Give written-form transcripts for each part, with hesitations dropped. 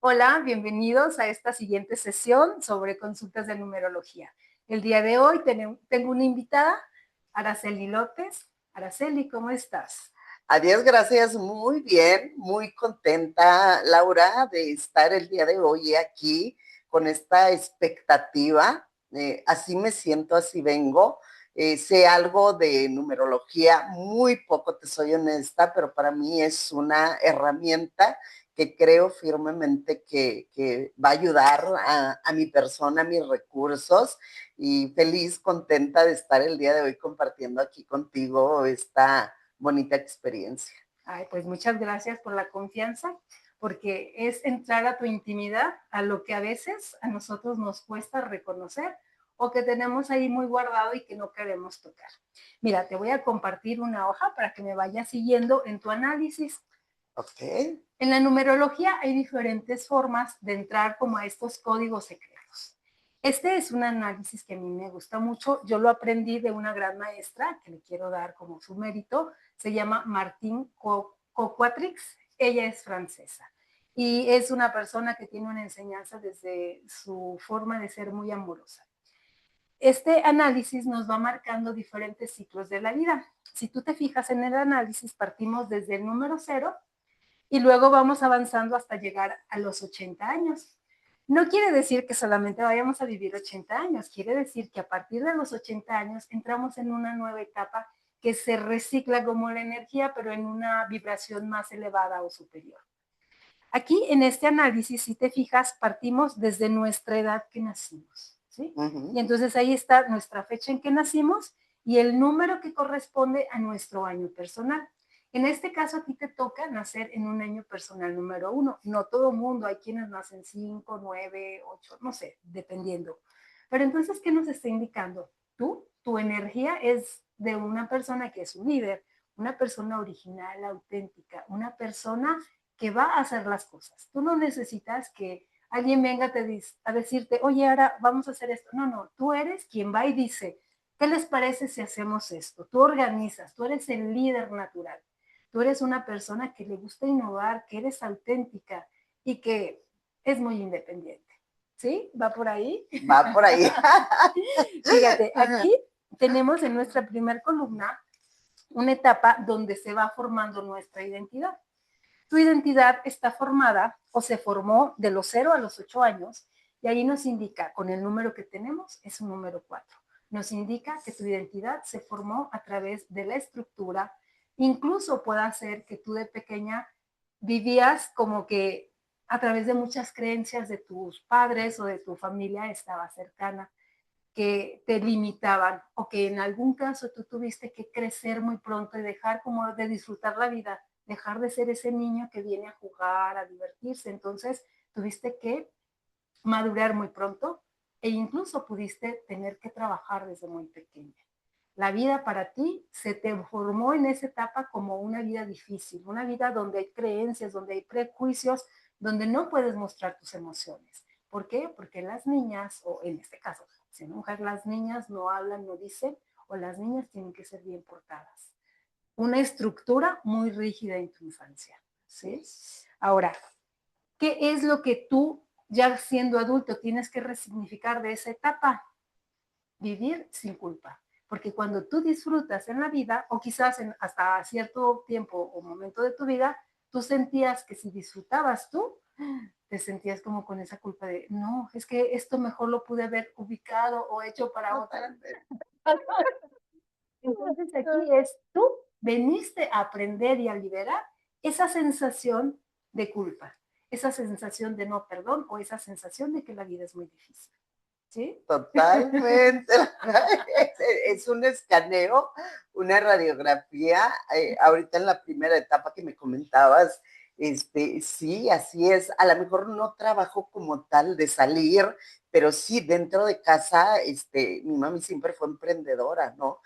Hola, bienvenidos a esta siguiente sesión sobre consultas de numerología. El día de hoy tengo una invitada, Araceli López. Araceli, ¿cómo estás? Adiós, gracias, muy bien, muy contenta, Laura, de estar el día de hoy aquí con esta expectativa. Así me siento, así vengo. Sé algo de numerología, muy poco, te soy honesta, pero para mí es una herramienta que creo firmemente que va a ayudar a mi persona, a mis recursos, y feliz, contenta de estar el día de hoy compartiendo aquí contigo esta bonita experiencia. Ay, pues muchas gracias por la confianza, porque es entrar a tu intimidad, a lo que a veces a nosotros nos cuesta reconocer o que tenemos ahí muy guardado y que no queremos tocar. Mira, te voy a compartir una hoja para que me vayas siguiendo en tu análisis. Ok. En la numerología hay diferentes formas de entrar como a estos códigos secretos. Este es un análisis que a mí me gusta mucho. Yo lo aprendí de una gran maestra que le quiero dar como su mérito. Se llama Martine Coquatrix. Ella es francesa y es una persona que tiene una enseñanza desde su forma de ser muy amorosa. Este análisis nos va marcando diferentes ciclos de la vida. Si tú te fijas en el análisis, partimos desde el número 0 y luego vamos avanzando hasta llegar a los 80 años. No quiere decir que solamente vayamos a vivir 80 años, quiere decir que a partir de los 80 años entramos en una nueva etapa que se recicla como la energía, pero en una vibración más elevada o superior. Aquí en este análisis, si te fijas, partimos desde nuestra edad que nacimos, ¿sí? Y entonces ahí está nuestra fecha en que nacimos y el número que corresponde a nuestro año personal. En este caso, a ti te toca nacer en un año personal número 1. No todo mundo, hay quienes nacen 5, 9, 8, no sé, dependiendo. Pero entonces, ¿qué nos está indicando? Tu energía es de una persona que es un líder, una persona original, auténtica, una persona que va a hacer las cosas. Tú no necesitas que alguien venga a decirte, oye, ahora vamos a hacer esto. No, no, tú eres quien va y dice, ¿qué les parece si hacemos esto? Tú organizas, tú eres el líder natural. Tú eres una persona que le gusta innovar, que eres auténtica y que es muy independiente. ¿Sí? ¿Va por ahí? Va por ahí. Fíjate, aquí tenemos en nuestra primera columna una etapa donde se va formando nuestra identidad. Tu identidad está formada o se formó de los 0 a los 8 años y ahí nos indica, con el número que tenemos, es un número 4. Nos indica que tu identidad se formó a través de la estructura, incluso puede ser que tú de pequeña vivías como que a través de muchas creencias de tus padres o de tu familia estaba cercana, que te limitaban o que en algún caso tú tuviste que crecer muy pronto y dejar como de disfrutar la vida, dejar de ser ese niño que viene a jugar, a divertirse. Entonces tuviste que madurar muy pronto e incluso pudiste tener que trabajar desde muy pequeña. La vida para ti se te formó en esa etapa como una vida difícil, una vida donde hay creencias, donde hay prejuicios, donde no puedes mostrar tus emociones. ¿Por qué? Porque las niñas, o en este caso, si una mujer, las niñas no hablan, no dicen, o las niñas tienen que ser bien portadas. Una estructura muy rígida en tu infancia, ¿sí? Ahora, ¿qué es lo que tú, ya siendo adulto, tienes que resignificar de esa etapa? Vivir sin culpa. Porque cuando tú disfrutas en la vida, o quizás hasta cierto tiempo o momento de tu vida, tú sentías que si disfrutabas tú, te sentías como con esa culpa de, no, es que esto mejor lo pude haber ubicado o hecho para otra. Entonces aquí es, tú veniste a aprender y a liberar esa sensación de culpa, esa sensación de no perdón o esa sensación de que la vida es muy difícil. ¿Sí? Totalmente. Es un escaneo, una radiografía. Ahorita en la primera etapa que me comentabas, sí, así es. A lo mejor no trabajo como tal de salir, pero sí dentro de casa, mi mami siempre fue emprendedora, ¿no?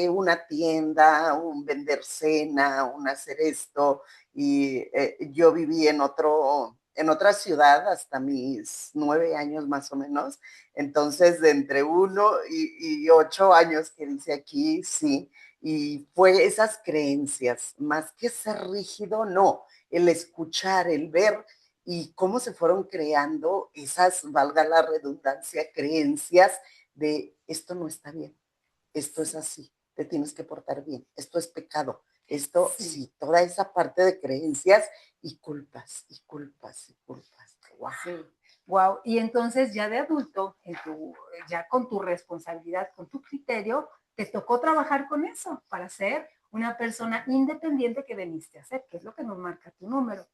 Una tienda, un vender cena, un hacer esto, y yo viví en otra ciudad hasta mis 9 años más o menos. Entonces, de entre 1 y 8 años que dice aquí, sí, y fue esas creencias, más que ser rígido, no, el escuchar, el ver y cómo se fueron creando esas, valga la redundancia, creencias de esto no está bien, esto es así, te tienes que portar bien, esto es pecado, esto sí, toda esa parte de creencias y culpas, y culpas, y culpas. Wow. Sí. Wow. Y entonces ya de adulto, ya con tu responsabilidad, con tu criterio, te tocó trabajar con eso para ser una persona independiente que veniste a ser, que es lo que nos marca tu número.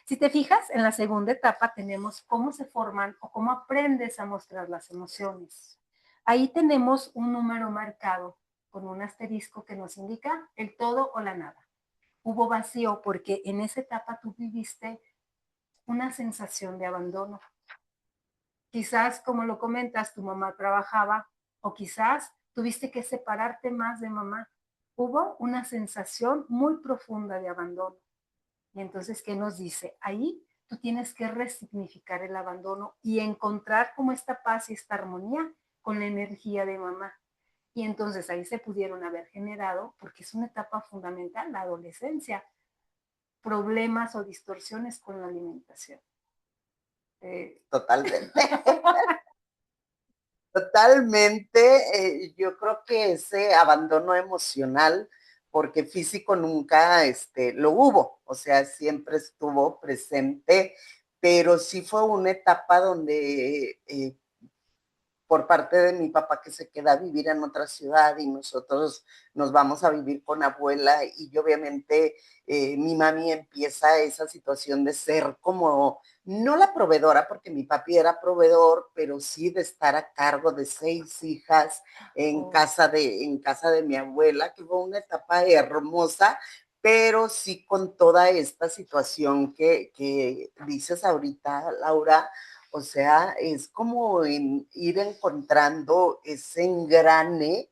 Si te fijas, en la segunda etapa tenemos cómo se forman o cómo aprendes a mostrar las emociones. Ahí tenemos un número marcado con un asterisco que nos indica el todo o la nada. Hubo vacío porque en esa etapa tú viviste una sensación de abandono. Quizás, como lo comentas, tu mamá trabajaba o quizás tuviste que separarte más de mamá. Hubo una sensación muy profunda de abandono. Y entonces, ¿qué nos dice? Ahí tú tienes que resignificar el abandono y encontrar como esta paz y esta armonía con la energía de mamá. Y entonces ahí se pudieron haber generado, porque es una etapa fundamental, la adolescencia, problemas o distorsiones con la alimentación. Totalmente. Totalmente, yo creo que ese abandono emocional, porque físico nunca lo hubo, o sea, siempre estuvo presente, pero sí fue una etapa donde por parte de mi papá que se queda a vivir en otra ciudad y nosotros nos vamos a vivir con abuela y obviamente mi mami empieza esa situación de ser como, no la proveedora, porque mi papi era proveedor, pero sí de estar a cargo de 6 hijas en casa de mi abuela, que fue una etapa hermosa, pero sí con toda esta situación que dices ahorita, Laura, o sea, es como ir encontrando ese engrane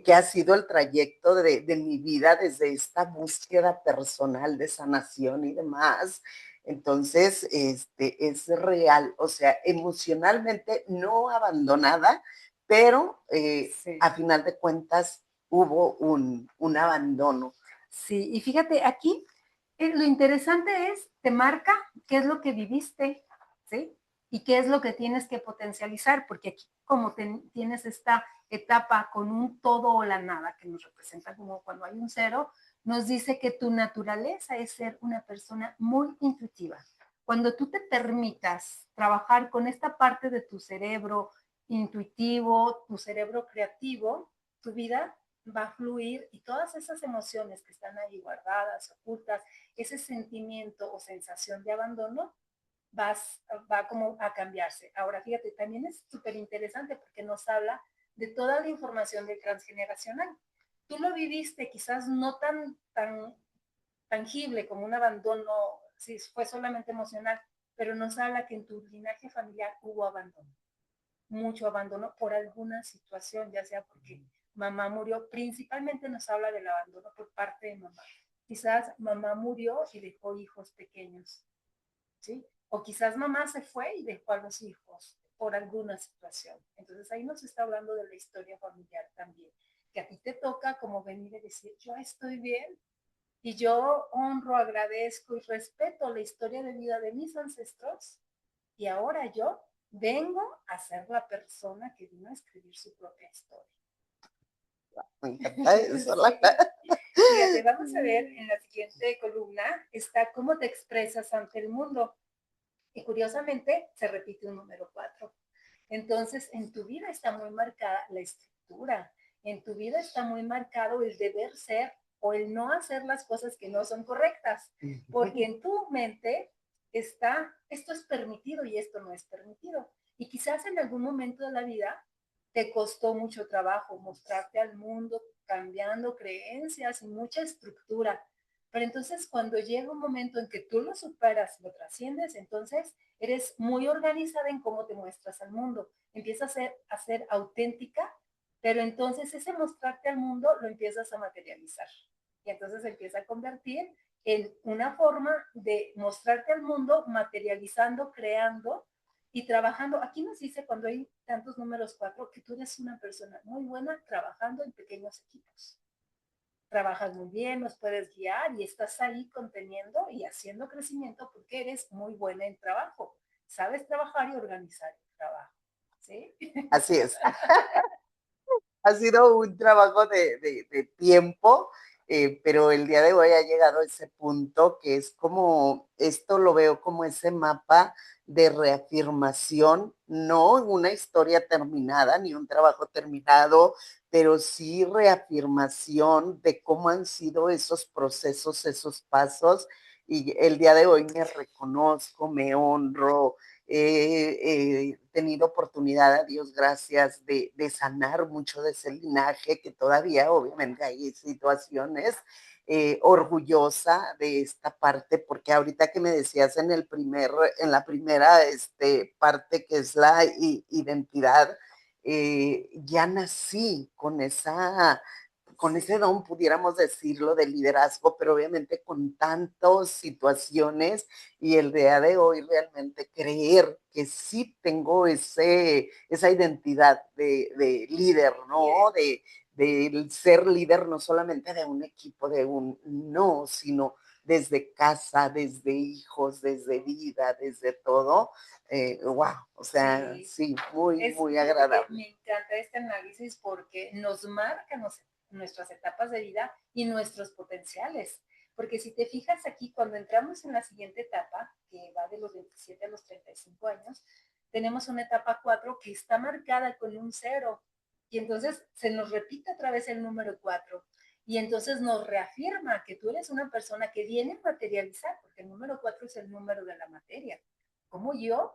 que ha sido el trayecto de mi vida desde esta búsqueda personal de sanación y demás. Entonces, es real, o sea, emocionalmente no abandonada, pero Sí. a final de cuentas hubo un abandono. Sí, y fíjate, aquí lo interesante es, te marca qué es lo que viviste, ¿sí? Y qué es lo que tienes que potencializar, porque aquí como tienes esta etapa con un todo o la nada, que nos representa como cuando hay un cero, nos dice que tu naturaleza es ser una persona muy intuitiva. Cuando tú te permitas trabajar con esta parte de tu cerebro intuitivo, tu cerebro creativo, tu vida va a fluir y todas esas emociones que están ahí guardadas, ocultas, ese sentimiento o sensación de abandono, va como a cambiarse. Ahora, fíjate, también es súper interesante porque nos habla de toda la información del transgeneracional. Tú lo viviste quizás no tan tangible como un abandono, si fue solamente emocional, pero nos habla que en tu linaje familiar hubo abandono, mucho abandono por alguna situación, ya sea porque mamá murió, principalmente nos habla del abandono por parte de mamá. Quizás mamá murió y dejó hijos pequeños, ¿sí? O quizás mamá se fue y dejó a los hijos por alguna situación. Entonces ahí nos está hablando de la historia familiar también, que a ti te toca como venir y decir, yo estoy bien y yo honro, agradezco y respeto la historia de vida de mis ancestros y ahora yo vengo a ser la persona que vino a escribir su propia historia. Me encanta eso. Fíjate, vamos a ver en la siguiente columna, está cómo te expresas ante el mundo. Y curiosamente se repite un número 4. Entonces, en tu vida está muy marcada la estructura, en tu vida está muy marcado el deber ser o el no hacer las cosas que no son correctas, porque en tu mente está, esto es permitido y esto no es permitido. Y quizás en algún momento de la vida te costó mucho trabajo mostrarte al mundo cambiando creencias y mucha estructura. Pero entonces cuando llega un momento en que tú lo superas, lo trasciendes, entonces eres muy organizada en cómo te muestras al mundo. Empiezas a ser auténtica, pero entonces ese mostrarte al mundo lo empiezas a materializar. Y entonces se empieza a convertir en una forma de mostrarte al mundo materializando, creando y trabajando. Aquí nos dice cuando hay tantos números 4 que tú eres una persona muy buena trabajando en pequeños equipos. trabajas muy bien, nos puedes guiar y estás ahí conteniendo y haciendo crecimiento porque eres muy buena en trabajo. Sabes trabajar y organizar el trabajo. ¿Sí? Así es. Ha sido un trabajo de tiempo, pero el día de hoy ha llegado a ese punto que es como, esto lo veo como ese mapa de reafirmación, no una historia terminada ni un trabajo terminado, pero sí reafirmación de cómo han sido esos procesos, esos pasos. Y el día de hoy me reconozco, me honro, he tenido oportunidad, a Dios gracias, de sanar mucho de ese linaje, que todavía obviamente hay situaciones, orgullosa de esta parte, porque ahorita que me decías en la primera parte que es la identidad, ya nací con ese don, pudiéramos decirlo, de liderazgo, pero obviamente con tantas situaciones y el día de hoy realmente creer que sí tengo esa identidad de líder, ¿no? De ser líder no solamente de un equipo, no, sino desde casa, desde hijos, desde vida, desde todo. Wow, o sea, Sí, sí, muy, muy fíjate que agradable. me encanta este análisis porque nos marca nuestras etapas de vida y nuestros potenciales. Porque si te fijas aquí, cuando entramos en la siguiente etapa, que va de los 27 a los 35 años, tenemos una etapa 4 que está marcada con un cero. Y entonces se nos repite otra vez el número 4. Y entonces nos reafirma que tú eres una persona que viene a materializar, porque el número 4 es el número de la materia. Como yo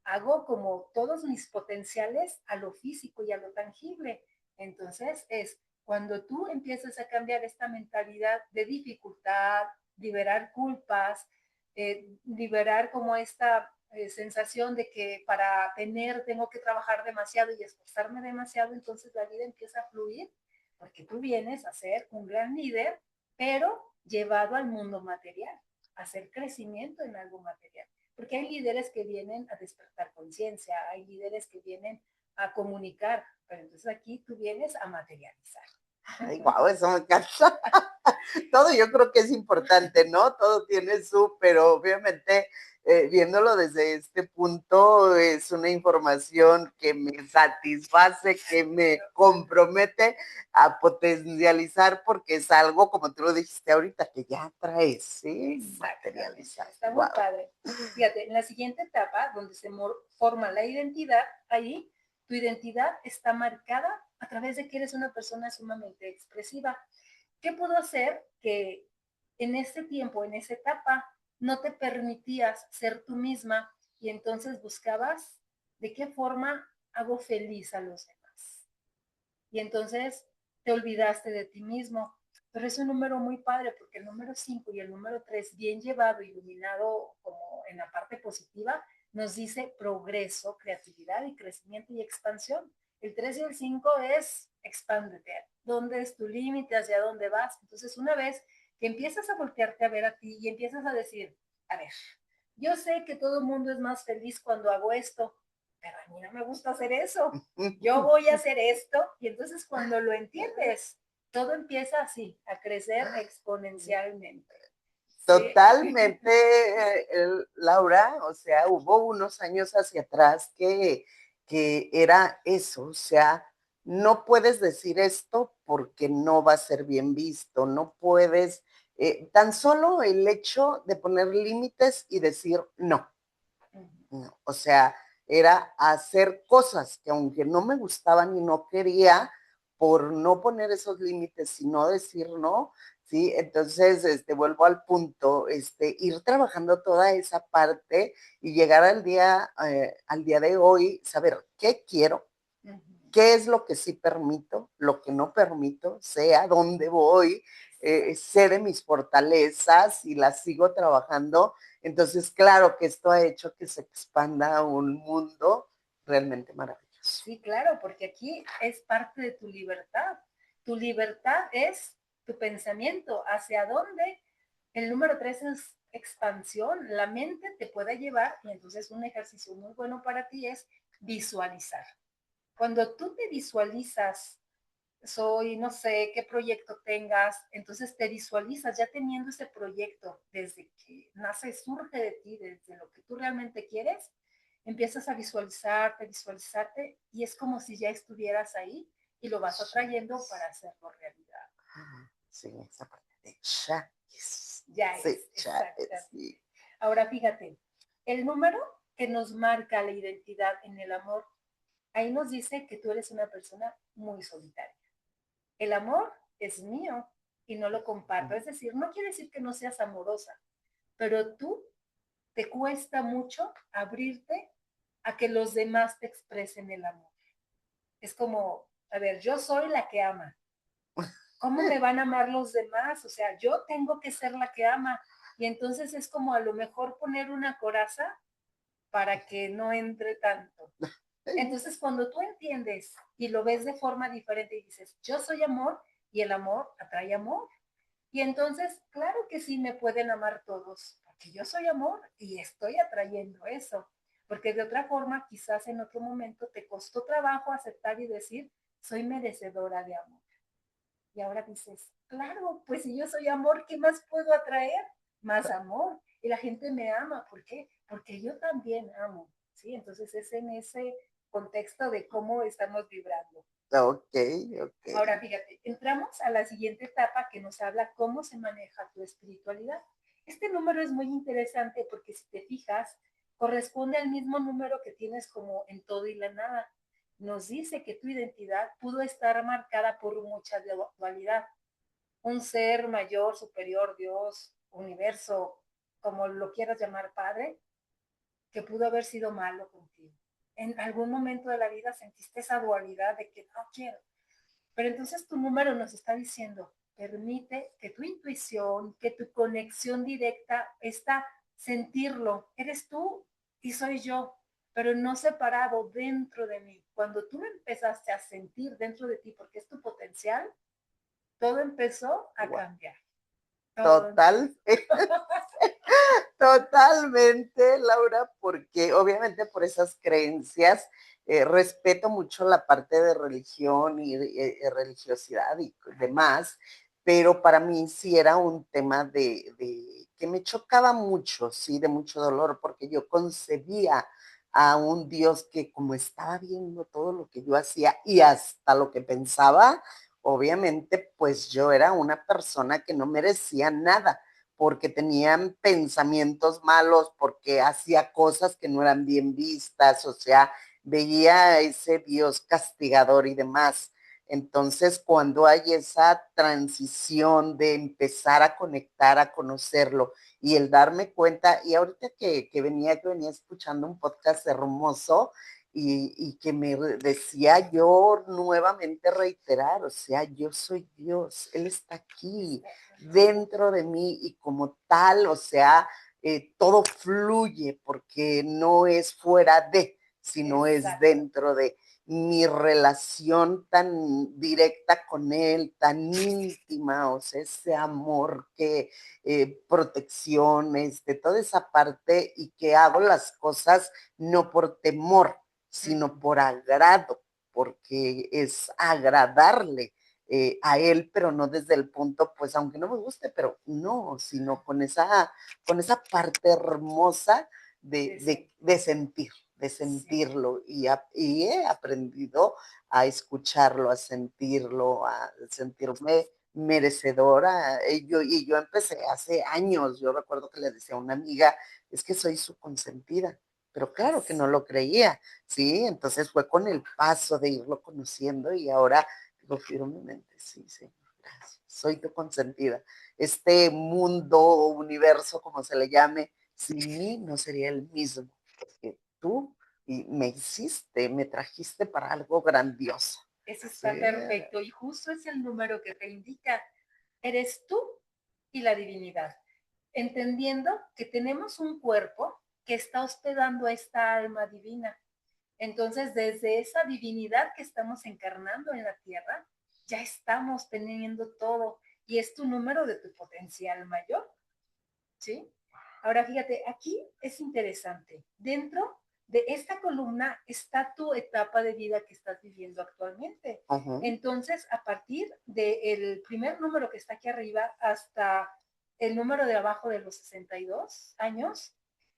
hago como todos mis potenciales a lo físico y a lo tangible. Entonces es cuando tú empiezas a cambiar esta mentalidad de dificultad, liberar culpas, liberar como esta sensación de que para tener tengo que trabajar demasiado y esforzarme demasiado, entonces la vida empieza a fluir porque tú vienes a ser un gran líder, pero llevado al mundo material, a hacer crecimiento en algo material. Porque hay líderes que vienen a despertar conciencia, hay líderes que vienen a comunicar, pero entonces aquí tú vienes a materializar. Ay, wow, eso me encanta. Todo yo creo que es importante, ¿no? Todo tiene su, pero obviamente viéndolo desde este punto es una información que me satisface, que me compromete a potencializar porque es algo, como tú lo dijiste ahorita, que ya traes, ¿sí? Materializar. Está muy Wow. padre. Fíjate, en la siguiente etapa, donde se forma la identidad, ahí tu identidad está marcada a través de que eres una persona sumamente expresiva. ¿Qué pudo hacer que en este tiempo, en esa etapa, no te permitías ser tú misma y entonces buscabas de qué forma hago feliz a los demás? Y entonces te olvidaste de ti mismo. Pero es un número muy padre porque el número 5 y el número 3 bien llevado, iluminado como en la parte positiva, nos dice progreso, creatividad y crecimiento y expansión. El 3 y el 5 es expándete. ¿Dónde es tu límite? ¿Hacia dónde vas? Entonces, una vez que empiezas a voltearte a ver a ti y empiezas a decir, a ver, yo sé que todo el mundo es más feliz cuando hago esto, pero a mí no me gusta hacer eso. Yo voy a hacer esto y entonces cuando lo entiendes, todo empieza así, a crecer exponencialmente. ¿Sí? Totalmente, Laura, o sea, hubo unos años hacia atrás que era eso, o sea, no puedes decir esto porque no va a ser bien visto, no puedes, tan solo el hecho de poner límites y decir no, no, o sea, era hacer cosas que aunque no me gustaban y no quería, por no poner esos límites y no decir no, ¿sí? Entonces, vuelvo al punto, ir trabajando toda esa parte y llegar al día de hoy, saber qué quiero, qué es lo que sí permito, lo que no permito, sé a dónde voy, sé de mis fortalezas y las sigo trabajando. Entonces, claro que esto ha hecho que se expanda a un mundo realmente maravilloso. Sí, claro, porque aquí es parte de tu libertad. Tu libertad es tu pensamiento. ¿Hacia dónde? El número 3 es expansión. La mente te puede llevar, y entonces un ejercicio muy bueno para ti es visualizar. Cuando tú te visualizas soy, no sé, qué proyecto tengas, entonces te visualizas ya teniendo ese proyecto desde que nace, surge de ti, desde lo que tú realmente quieres, empiezas a visualizarte, visualizarte y es como si ya estuvieras ahí y lo vas atrayendo para hacerlo realidad. Sí, esa parte de ya es. Ya Sí, es, ya es. exactamente. Sí. Ahora fíjate, el número que nos marca la identidad en el amor, ahí nos dice que tú eres una persona muy solitaria. El amor es mío y no lo comparto. Es decir, no quiere decir que no seas amorosa, pero tú te cuesta mucho abrirte a que los demás te expresen el amor. Es como, a ver, yo soy la que ama. ¿Cómo me van a amar los demás? O sea, yo tengo que ser la que ama. Y entonces es como a lo mejor poner una coraza para que no entre tanto. Entonces, cuando tú entiendes y lo ves de forma diferente y dices, yo soy amor y el amor atrae amor. Y entonces, claro que sí me pueden amar todos, porque yo soy amor y estoy atrayendo eso. Porque de otra forma, quizás en otro momento te costó trabajo aceptar y decir, soy merecedora de amor. Y ahora dices, claro, pues si yo soy amor, ¿qué más puedo atraer? Más amor. Y la gente me ama. ¿Por qué? Porque yo también amo. ¿Sí? Entonces es en ese contexto de cómo estamos vibrando. Ok, ok. Ahora, fíjate, entramos a la siguiente etapa que nos habla cómo se maneja tu espiritualidad. Este número es muy interesante porque si te fijas, corresponde al mismo número que tienes como en todo y la nada. Nos dice que tu identidad pudo estar marcada por mucha dualidad. Un ser mayor, superior, Dios, universo, como lo quieras llamar, Padre, que pudo haber sido malo contigo. En algún momento de la vida sentiste esa dualidad de que no quiero. Pero entonces tu número nos está diciendo, permite que tu intuición, que tu conexión directa está sentirlo. Eres tú y soy yo, pero no separado dentro de mí. Cuando tú empezaste a sentir dentro de ti, porque es tu potencial, todo empezó a Wow. cambiar. Todo Total, totalmente, Laura, porque obviamente por esas creencias respeto mucho la parte de religión y religiosidad y demás, pero para mí sí era un tema de que me chocaba mucho, sí, de mucho dolor, porque yo concebía a un Dios que como estaba viendo todo lo que yo hacía y hasta lo que pensaba, obviamente pues yo era una persona que no merecía nada porque tenían pensamientos malos, porque hacía cosas que no eran bien vistas, o sea, veía a ese Dios castigador y demás. Entonces, cuando hay esa transición de empezar a conectar, a conocerlo y el darme cuenta, y ahorita que venía escuchando un podcast hermoso y que me decía yo nuevamente reiterar, o sea, yo soy Dios, Él está aquí dentro de mí y como tal, o sea, todo fluye porque no es fuera de, sino es dentro de mi relación tan directa con él, tan íntima, o sea, ese amor que protección, toda esa parte y que hago las cosas no por temor, sino por agrado, porque es agradarle a él, pero no desde el punto, pues aunque no me guste, pero no, sino con esa parte hermosa de sentirlo y he aprendido a escucharlo, a sentirme merecedora. Y yo empecé hace años, yo recuerdo que le decía a una amiga, es que soy su consentida, pero claro que no lo creía, ¿sí? Entonces fue con el paso de irlo conociendo y ahora digo firmemente, sí, sí, gracias, soy tu consentida. Este mundo, universo, como se le llame, sin mí no sería el mismo, porque tú me hiciste, me trajiste para algo grandioso. Eso está perfecto y justo es el número que te indica. Eres tú y la divinidad, entendiendo que tenemos un cuerpo que está hospedando a esta alma divina. Entonces, desde esa divinidad que estamos encarnando en la tierra, ya estamos teniendo todo y es tu número de tu potencial mayor, ¿sí? Ahora, fíjate, aquí es interesante. Dentro de esta columna está tu etapa de vida que estás viviendo actualmente. Entonces, a partir del primer número que está aquí arriba hasta el número de abajo de los 62 años,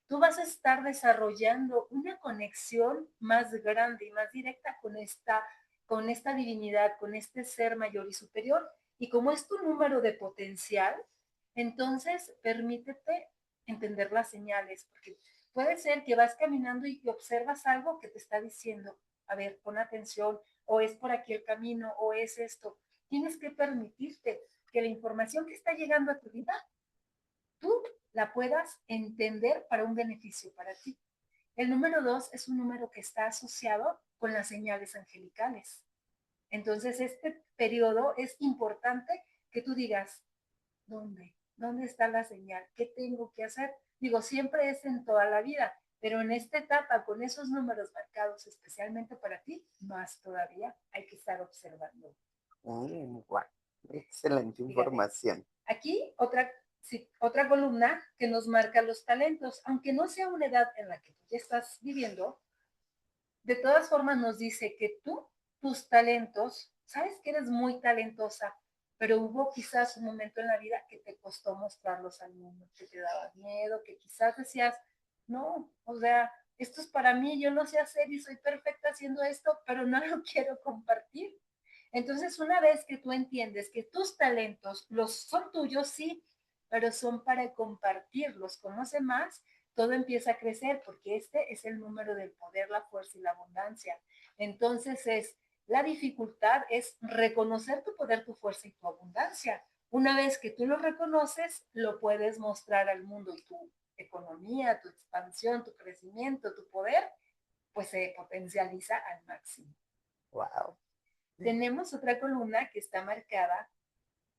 tú vas a estar desarrollando una conexión más grande y más directa con esta divinidad, con este ser mayor y superior. Y como es tu número de potencial, entonces permítete entender las señales, porque puede ser que vas caminando y observas algo que te está diciendo, a ver, pon atención, o es por aquí el camino, o es esto. Tienes que permitirte que la información que está llegando a tu vida, tú la puedas entender para un beneficio para ti. El número 2 es un número que está asociado con las señales angelicales. Entonces, este periodo es importante que tú digas, ¿dónde? ¿Dónde está la señal? ¿Qué tengo que hacer? Digo, siempre es en toda la vida, pero en esta etapa, con esos números marcados especialmente para ti, más todavía hay que estar observando. Wow. Excelente información. Fíjate, aquí otra columna que nos marca los talentos, aunque no sea una edad en la que tú ya estás viviendo, de todas formas nos dice que tú, tus talentos, sabes que eres muy talentosa, pero hubo quizás un momento en la vida que te costó mostrarlos al mundo, que te daba miedo, que quizás decías, no, o sea, esto es para mí, yo no sé hacer y soy perfecta haciendo esto, pero no lo quiero compartir. Entonces, una vez que tú entiendes que tus talentos son tuyos, sí, pero son para compartirlos con los demás, todo empieza a crecer porque este es el número del poder, la fuerza y la abundancia. Entonces, la dificultad es reconocer tu poder, tu fuerza y tu abundancia. Una vez que tú lo reconoces, lo puedes mostrar al mundo y tu economía, tu expansión, tu crecimiento, tu poder, pues se potencializa al máximo. Wow. Tenemos otra columna que está marcada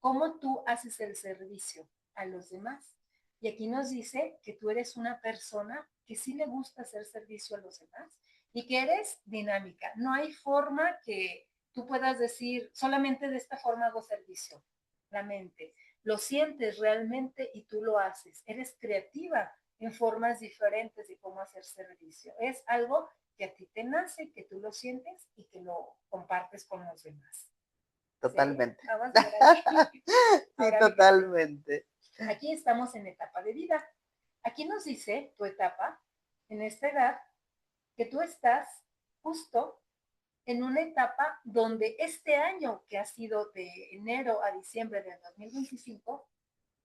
cómo tú haces el servicio a los demás. Y aquí nos dice que tú eres una persona que sí le gusta hacer servicio a los demás y que eres dinámica. No hay forma que tú puedas decir, solamente de esta forma hago servicio. La mente. Lo sientes realmente y tú lo haces. Eres creativa en formas diferentes de cómo hacer servicio. Es algo que a ti te nace, que tú lo sientes y que lo compartes con los demás. Totalmente. ¿Sí? Vamos a ver aquí. Sí, ahora, totalmente. Fíjate, aquí estamos en etapa de vida. Aquí nos dice tu etapa, en esta edad, que tú estás justo en una etapa donde este año, que ha sido de enero a diciembre del 2025,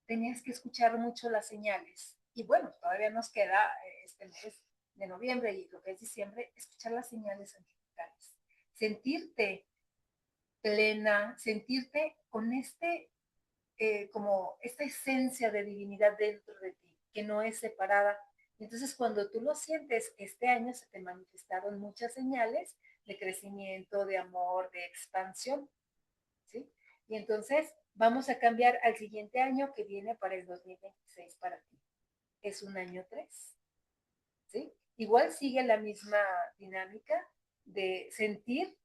tenías que escuchar mucho las señales. Y bueno, todavía nos queda este mes de noviembre y lo que es diciembre, escuchar las señales angelicales. Sentirte plena, sentirte con como esta esencia de divinidad dentro de ti, que no es separada. Entonces, cuando tú lo sientes, este año se te manifestaron muchas señales de crecimiento, de amor, de expansión, ¿sí? Y entonces vamos a cambiar al siguiente año que viene para el 2026 para ti. Es un año 3, ¿sí? Igual sigue la misma dinámica de sentir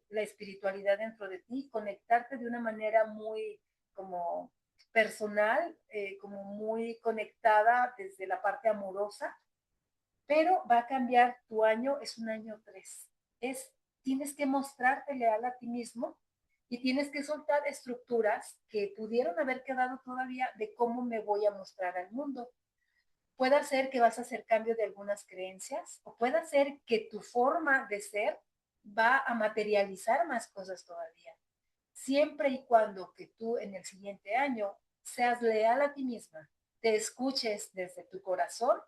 la espiritualidad dentro de ti, conectarte de una manera muy como personal, como muy conectada desde la parte amorosa, pero va a cambiar tu año, es un año 3. Tienes que mostrarte leal a ti mismo y tienes que soltar estructuras que pudieron haber quedado todavía de cómo me voy a mostrar al mundo. Puede ser que vas a hacer cambio de algunas creencias o puede ser que tu forma de ser va a materializar más cosas todavía. Siempre y cuando que tú en el siguiente año seas leal a ti misma, te escuches desde tu corazón,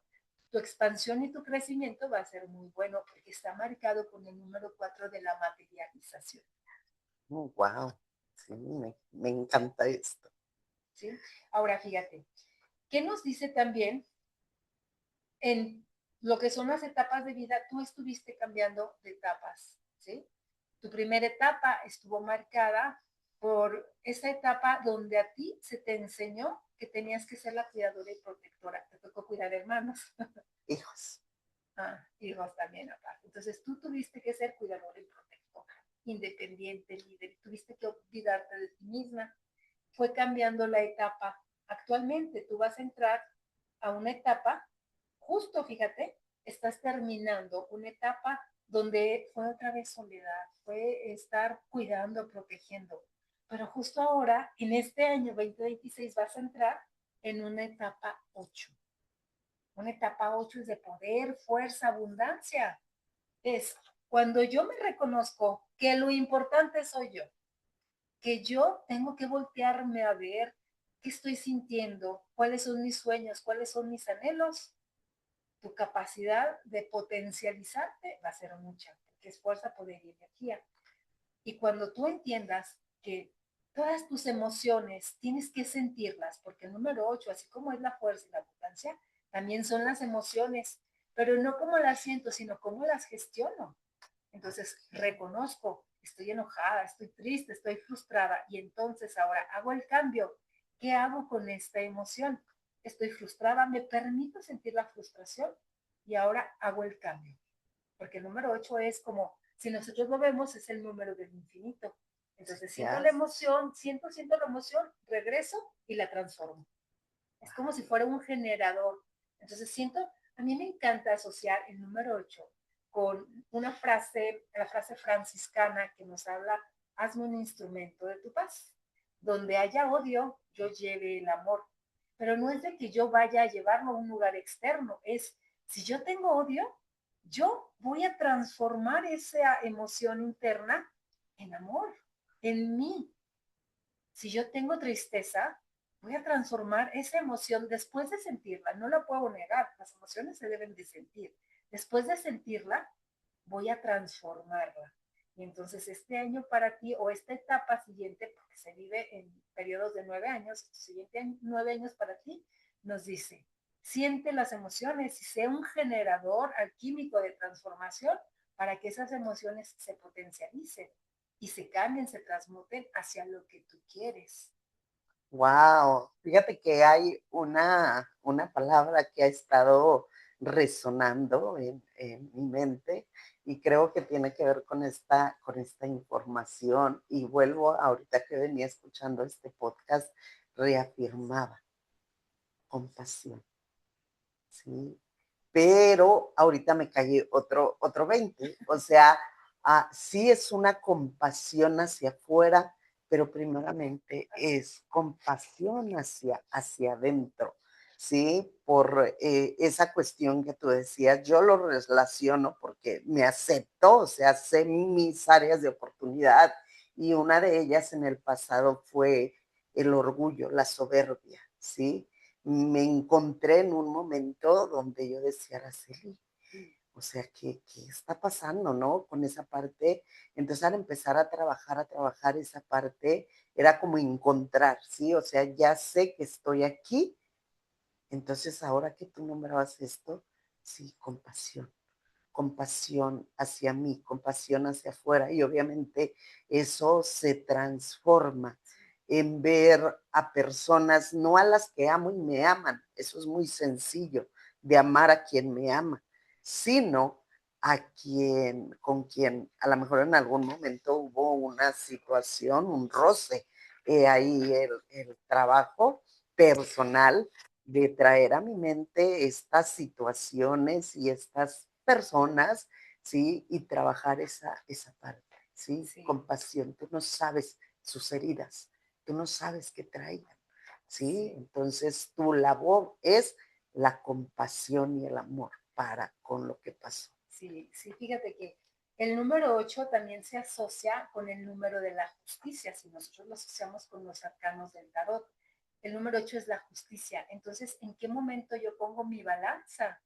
tu expansión y tu crecimiento va a ser muy bueno porque está marcado con el número 4 de la materialización. Oh, wow. Sí, me encanta esto. ¿Sí? Ahora fíjate, ¿qué nos dice también en lo que son las etapas de vida? Tú estuviste cambiando de etapas, ¿sí? Tu primera etapa estuvo marcada por esa etapa donde a ti se te enseñó que tenías que ser la cuidadora y protectora. Te tocó cuidar hermanos. Hijos. Hijos también aparte. Entonces tú tuviste que ser cuidadora y protectora, independiente, líder. Tuviste que olvidarte de ti misma. Fue cambiando la etapa. Actualmente tú vas a entrar a una etapa, justo fíjate, estás terminando una etapa donde fue otra vez soledad, fue estar cuidando, protegiendo. Pero justo ahora, en este año 2026, vas a entrar en una etapa 8. Una etapa 8 es de poder, fuerza, abundancia. Es cuando yo me reconozco que lo importante soy yo, que yo tengo que voltearme a ver qué estoy sintiendo, cuáles son mis sueños, cuáles son mis anhelos, tu capacidad de potencializarte va a ser mucha, porque es fuerza, poder y energía. Y cuando tú entiendas que todas tus emociones tienes que sentirlas, porque el número 8, así como es la fuerza y la abundancia, también son las emociones, pero no como las siento, sino como las gestiono. Entonces, reconozco, estoy enojada, estoy triste, estoy frustrada, y entonces ahora hago el cambio. ¿Qué hago con esta emoción? Estoy frustrada, me permito sentir la frustración y ahora hago el cambio. Porque el número 8 es como, si nosotros lo vemos, es el número del infinito. Entonces siento la emoción, siento la emoción, regreso y la transformo. Es como si fuera un generador. Entonces siento, a mí me encanta asociar el número 8 con una frase, la frase franciscana que nos habla, hazme un instrumento de tu paz. Donde haya odio, yo lleve el amor. Pero no es de que yo vaya a llevarlo a un lugar externo, es, si yo tengo odio, yo voy a transformar esa emoción interna en amor, en mí. Si yo tengo tristeza, voy a transformar esa emoción después de sentirla. No la puedo negar, las emociones se deben de sentir. Después de sentirla, voy a transformarla. Y entonces este año para ti o esta etapa siguiente, porque se vive en periodos de 9 años, siguiente 9 años para ti, nos dice, siente las emociones y sea un generador alquímico de transformación para que esas emociones se potencialicen y se cambien, se transmuten hacia lo que tú quieres. Wow, fíjate que hay una palabra que ha estado resonando en mi mente y creo que tiene que ver con esta información y vuelvo ahorita que venía escuchando este podcast, reafirmaba compasión, ¿sí? Pero ahorita me caí otro 20, o sea, sí es una compasión hacia afuera, pero primeramente es compasión hacia adentro, ¿sí? Por esa cuestión que tú decías, yo lo relaciono porque me acepto, o sea, sé mis áreas de oportunidad y una de ellas en el pasado fue el orgullo, la soberbia, ¿sí? Me encontré en un momento donde yo decía, Araceli, o sea, ¿qué está pasando, no? Con esa parte, entonces al empezar a trabajar esa parte, era como encontrar, ¿sí? O sea, ya sé que estoy aquí, entonces ahora que tú nombrabas esto, sí, compasión hacia mí, compasión hacia afuera, y obviamente eso se transforma en ver a personas, no a las que amo y me aman, eso es muy sencillo, de amar a quien me ama, sino con quien a lo mejor en algún momento hubo una situación, un roce, ahí el trabajo personal de traer a mi mente estas situaciones y estas personas, ¿sí? Y trabajar esa parte, ¿sí? Sí. Compasión. Tú no sabes sus heridas, tú no sabes qué traigan, ¿sí? Entonces, tu labor es la compasión y el amor para con lo que pasó. Sí, sí, fíjate que el número 8 también se asocia con el número de la justicia, si nosotros lo asociamos con los arcanos del tarot. El número 8 es la justicia. Entonces, ¿en qué momento yo pongo mi balanza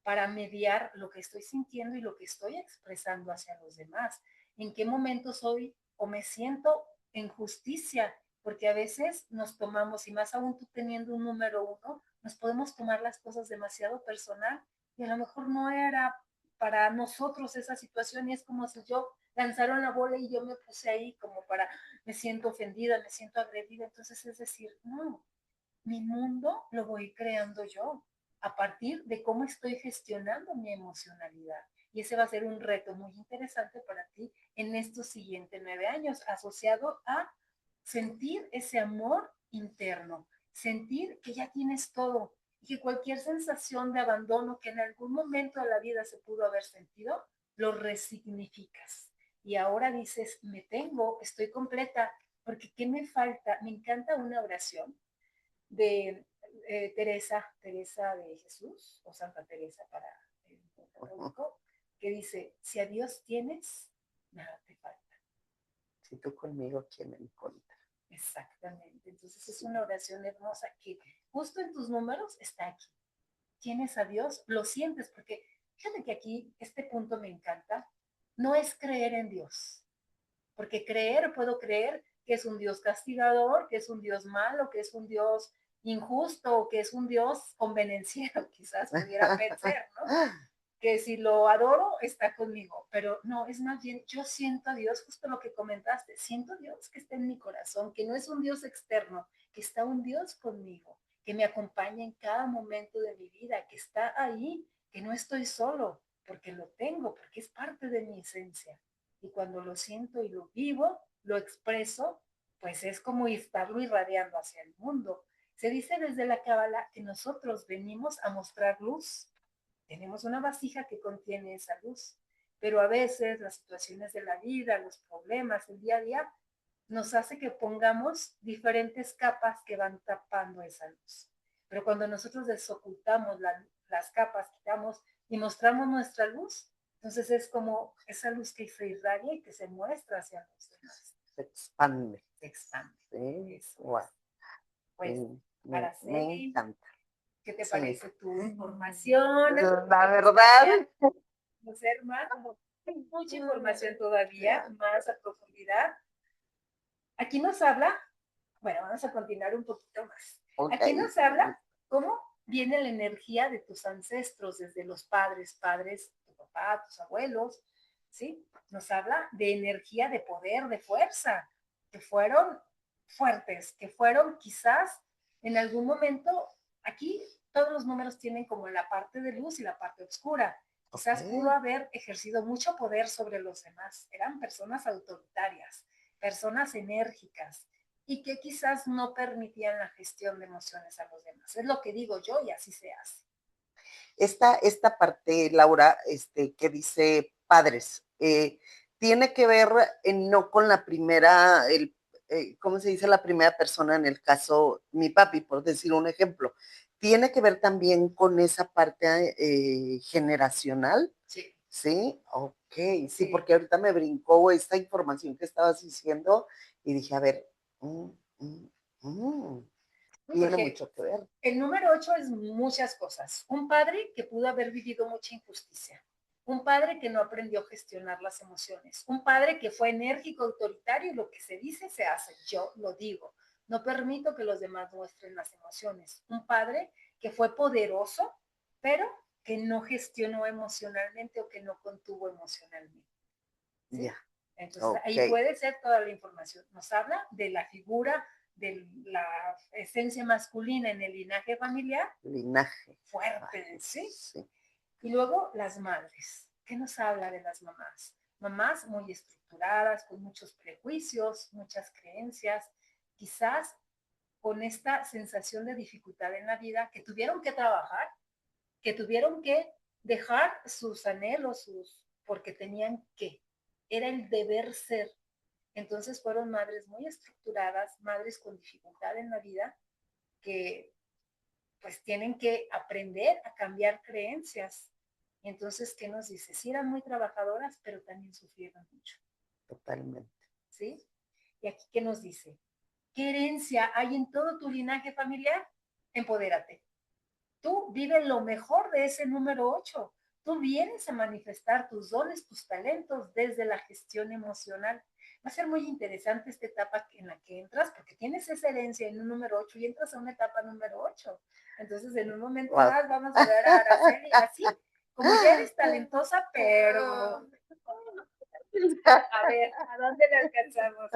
para mediar lo que estoy sintiendo y lo que estoy expresando hacia los demás? ¿En qué momento soy o me siento en justicia? Porque a veces nos tomamos, y más aún tú teniendo un número 1, nos podemos tomar las cosas demasiado personal y a lo mejor no era para nosotros esa situación y es como si yo lanzaron la bola y yo me puse ahí como para, me siento ofendida, me siento agredida. Entonces es decir, no, mi mundo lo voy creando yo a partir de cómo estoy gestionando mi emocionalidad. Y ese va a ser un reto muy interesante para ti en estos siguientes 9 años, asociado a sentir ese amor interno, sentir que ya tienes todo y que cualquier sensación de abandono que en algún momento de la vida se pudo haber sentido, lo resignificas. Y ahora dices, me tengo, estoy completa, porque ¿qué me falta? Me encanta una oración de Teresa de Jesús, o Santa Teresa para el católico, que dice, si a Dios tienes, nada te falta. Si tú conmigo, ¿quién me encuentra? Exactamente. Entonces es una oración hermosa que justo en tus números está aquí. Tienes a Dios, lo sientes, porque fíjate que aquí este punto me encanta. No es creer en Dios, porque puedo creer que es un Dios castigador, que es un Dios malo, que es un Dios injusto, o que es un Dios convenenciero, quizás pudiera pensar, ¿no? Que si lo adoro, está conmigo, pero no, es más bien, yo siento a Dios, justo lo que comentaste, siento a Dios que está en mi corazón, que no es un Dios externo, que está un Dios conmigo, que me acompaña en cada momento de mi vida, que está ahí, que no estoy solo, porque lo tengo, porque es parte de mi esencia. Y cuando lo siento y lo vivo, lo expreso, pues es como estarlo irradiando hacia el mundo. Se dice desde la Cábala que nosotros venimos a mostrar luz. Tenemos una vasija que contiene esa luz, pero a veces las situaciones de la vida, los problemas, el día a día, nos hace que pongamos diferentes capas que van tapando esa luz. Pero cuando nosotros desocultamos las capas, quitamos y mostramos nuestra luz, entonces es como esa luz que se irradia y que se muestra hacia los demás. Se expande. Se expande. Sí. Eso wow. Pues, me encanta. ¿qué te parece tu información? La verdad. Conocer más, mucha información todavía, más a profundidad. Aquí nos habla, bueno, vamos a continuar un poquito más. Okay. Aquí nos habla cómo viene la energía de tus ancestros, desde los padres, tu papá, tus abuelos, ¿sí? Nos habla de energía, de poder, de fuerza, que fueron fuertes, que fueron quizás en algún momento, aquí todos los números tienen como la parte de luz y la parte oscura. Quizás pudo haber ejercido mucho poder sobre los demás. Eran personas autoritarias, personas enérgicas y que quizás no permitían la gestión de emociones a los demás. Es lo que digo yo y así se hace. Esta parte, Laura, que dice padres, tiene que ver no con la primera, ¿cómo se dice? La primera persona en el caso, mi papi, por decir un ejemplo. Tiene que ver también con esa parte generacional. Sí. ¿Sí? Ok, sí, porque ahorita me brincó esta información que estabas diciendo y dije, a ver, tiene mucho que ver. El número 8 es muchas cosas. Un padre que pudo haber vivido mucha injusticia. Un padre que no aprendió a gestionar las emociones. Un padre que fue enérgico, autoritario y lo que se dice se hace. Yo lo digo. No permito que los demás muestren las emociones. Un padre que fue poderoso, pero que no gestionó emocionalmente o que no contuvo emocionalmente. ¿Sí? Yeah. Entonces, ahí puede ser toda la información. Nos habla de la figura de la esencia masculina en el linaje familiar. Linaje. Fuerte, ¿sí? Sí. Y luego las madres. ¿Qué nos habla de las mamás? Mamás muy estructuradas, con muchos prejuicios, muchas creencias, quizás con esta sensación de dificultad en la vida, que tuvieron que trabajar, que tuvieron que dejar sus anhelos, porque tenían que. Era el deber ser. Entonces fueron madres muy estructuradas, madres con dificultad en la vida, que pues tienen que aprender a cambiar creencias. Y entonces, ¿qué nos dice? Sí eran muy trabajadoras, pero también sufrieron mucho. Totalmente. ¿Sí? Y aquí, ¿qué nos dice? ¿Qué herencia hay en todo tu linaje familiar? Empodérate. Tú vive lo mejor de ese número 8. Tú vienes a manifestar tus dones, tus talentos desde la gestión emocional. Va a ser muy interesante esta etapa en la que entras, porque tienes esa herencia en un número 8 y entras a una etapa número 8. Entonces, en un momento más vamos a ver a Araceli así, como ya eres talentosa, pero... A ver, ¿a dónde le alcanzamos?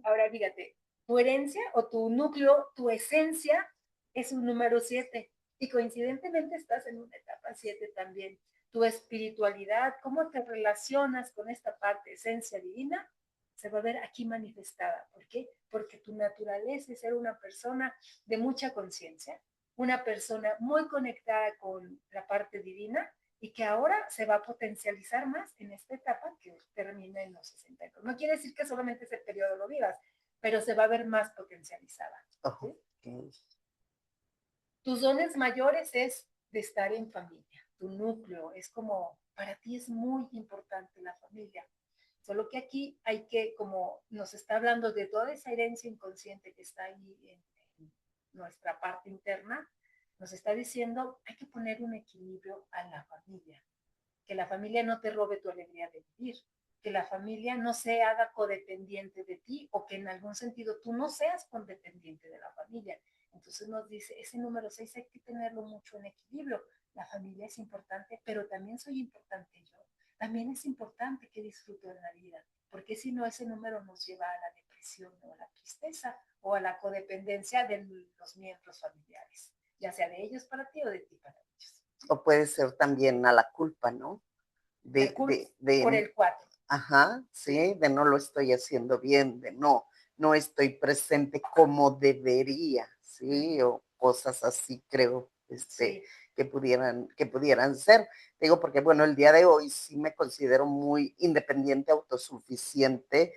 Ahora, fíjate, tu herencia o tu núcleo, tu esencia es un número 7 y coincidentemente estás en una etapa 7 también. Tu espiritualidad, cómo te relacionas con esta parte, esencia divina, se va a ver aquí manifestada. ¿Por qué? Porque tu naturaleza es ser una persona de mucha conciencia, una persona muy conectada con la parte divina y que ahora se va a potencializar más en esta etapa que termina en los 62. No quiere decir que solamente ese periodo lo vivas, pero se va a ver más potencializada. ¿Sí? Okay. Tus dones mayores es de estar en familia, tu núcleo, es como, para ti es muy importante la familia. Solo que aquí hay que, como nos está hablando de toda esa herencia inconsciente que está ahí en nuestra parte interna, nos está diciendo, hay que poner un equilibrio a la familia, que la familia no te robe tu alegría de vivir, que la familia no se haga codependiente de ti o que en algún sentido tú no seas codependiente de la familia. Entonces nos dice, ese número 6 hay que tenerlo mucho en equilibrio. La familia es importante, pero también soy importante yo. También es importante que disfruto de la vida, porque si no ese número nos lleva a la depresión o a la tristeza o a la codependencia de los miembros familiares, ya sea de ellos para ti o de ti para ellos. O puede ser también a la culpa, ¿no? Mercurio por el 4. Ajá, sí, de no lo estoy haciendo bien, de no estoy presente como debería, sí, o cosas así creo, Sí. que pudieran ser. Digo, porque bueno, el día de hoy sí me considero muy independiente, autosuficiente,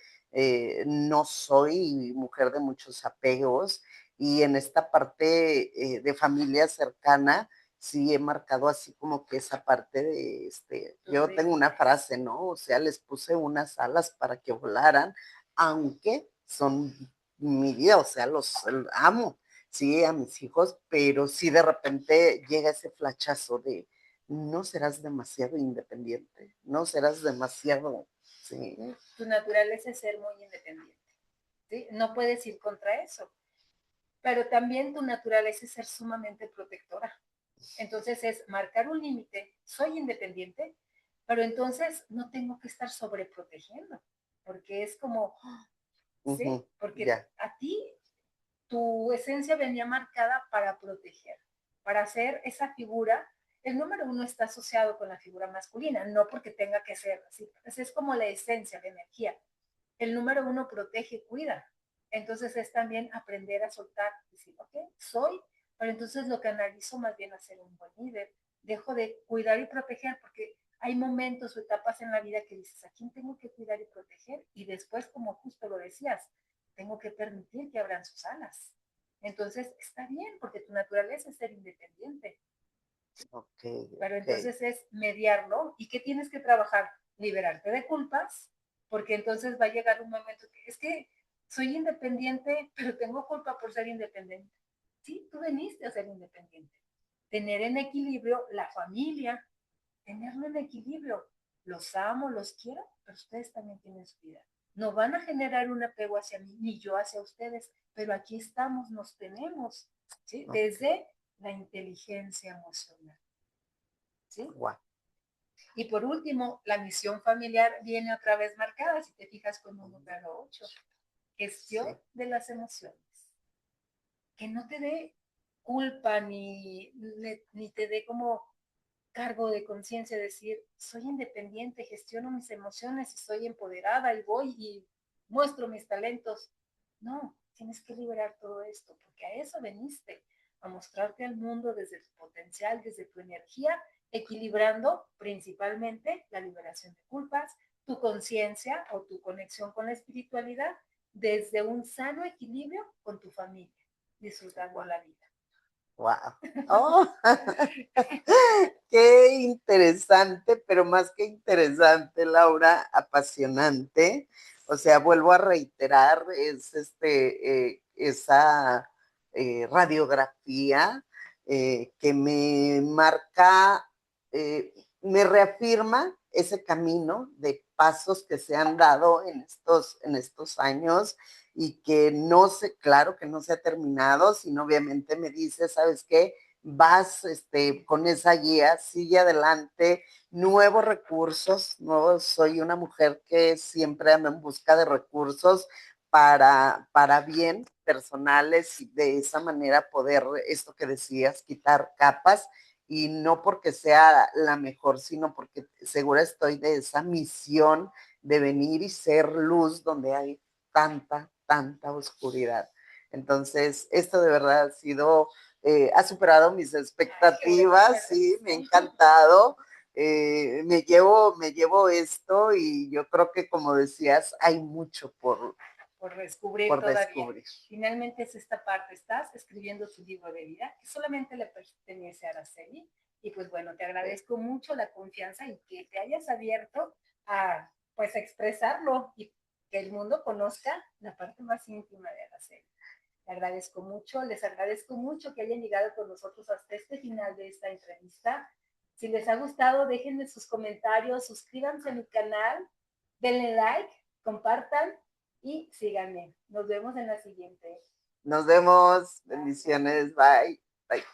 no soy mujer de muchos apegos y en esta parte de familia cercana, sí he marcado así como que esa parte de, yo tengo una frase, ¿no? O sea, les puse unas alas para que volaran, aunque son mi vida, o sea, los amo, sí, a mis hijos, pero sí de repente llega ese flachazo de, no serás demasiado independiente, no serás demasiado, sí. Tu naturaleza es ser muy independiente, ¿sí? No puedes ir contra eso, pero también tu naturaleza es ser sumamente protectora. Entonces es marcar un límite, soy independiente, pero entonces no tengo que estar sobreprotegiendo, porque es como, ¿sí? Porque a ti tu esencia venía marcada para proteger, para hacer esa figura. El número 1 está asociado con la figura masculina, no porque tenga que ser así, es como la esencia, la energía. El número 1 protege, cuida. Entonces es también aprender a soltar, decir, ok, soy, pero entonces lo que analizo más bien a ser un buen líder. Dejo de cuidar y proteger porque hay momentos o etapas en la vida que dices, ¿a quién tengo que cuidar y proteger? Y después, como justo lo decías, tengo que permitir que abran sus alas. Entonces está bien porque tu naturaleza es ser independiente. Pero entonces es mediarlo. ¿Y qué tienes que trabajar? Liberarte de culpas, porque entonces va a llegar un momento que es que soy independiente, pero tengo culpa por ser independiente. Sí, tú veniste a ser independiente. Tener en equilibrio la familia, tenerlo en equilibrio. Los amo, los quiero, pero ustedes también tienen su vida. No van a generar un apego hacia mí, ni yo hacia ustedes, pero aquí estamos, nos tenemos, ¿sí? Desde la inteligencia emocional. ¿Sí? Wow. Y por último, la misión familiar viene otra vez marcada, si te fijas con un número 8, gestión de las emociones. Que no te dé culpa ni te dé como cargo de conciencia, decir, soy independiente, gestiono mis emociones y soy empoderada y voy y muestro mis talentos. No, tienes que liberar todo esto, porque a eso veniste, a mostrarte al mundo desde tu potencial, desde tu energía, equilibrando principalmente la liberación de culpas, tu conciencia o tu conexión con la espiritualidad, desde un sano equilibrio con tu familia, disfrutando la vida. Wow. Oh, qué interesante, pero más que interesante, Laura, apasionante. O sea, vuelvo a reiterar, es esa radiografía que me marca, me reafirma ese camino de pasos que se han dado en estos años y que no sé, claro que no se ha terminado, sino obviamente me dice, ¿sabes qué? Vas con esa guía, sigue adelante, nuevos recursos, soy una mujer que siempre anda en busca de recursos para bien personales y de esa manera poder, esto que decías, quitar capas y no porque sea la mejor, sino porque segura estoy de esa misión de venir y ser luz donde hay tanta oscuridad. Entonces, esto de verdad ha sido ha superado mis expectativas, sí, me ha encantado. Me llevo esto y yo creo que, como decías, hay mucho por descubrir por todavía. Descubrir. Finalmente es esta parte, estás escribiendo tu libro de vida, que solamente le pertenece a Araceli, y pues bueno, te agradezco mucho la confianza y que te hayas abierto a pues expresarlo y que el mundo conozca la parte más íntima de Araceli. Te agradezco mucho, les agradezco mucho que hayan llegado con nosotros hasta este final de esta entrevista. Si les ha gustado, déjenme sus comentarios, suscríbanse a mi canal, denle like, compartan y síganme. Nos vemos en la siguiente. Nos vemos. Bendiciones. Bye. Bye.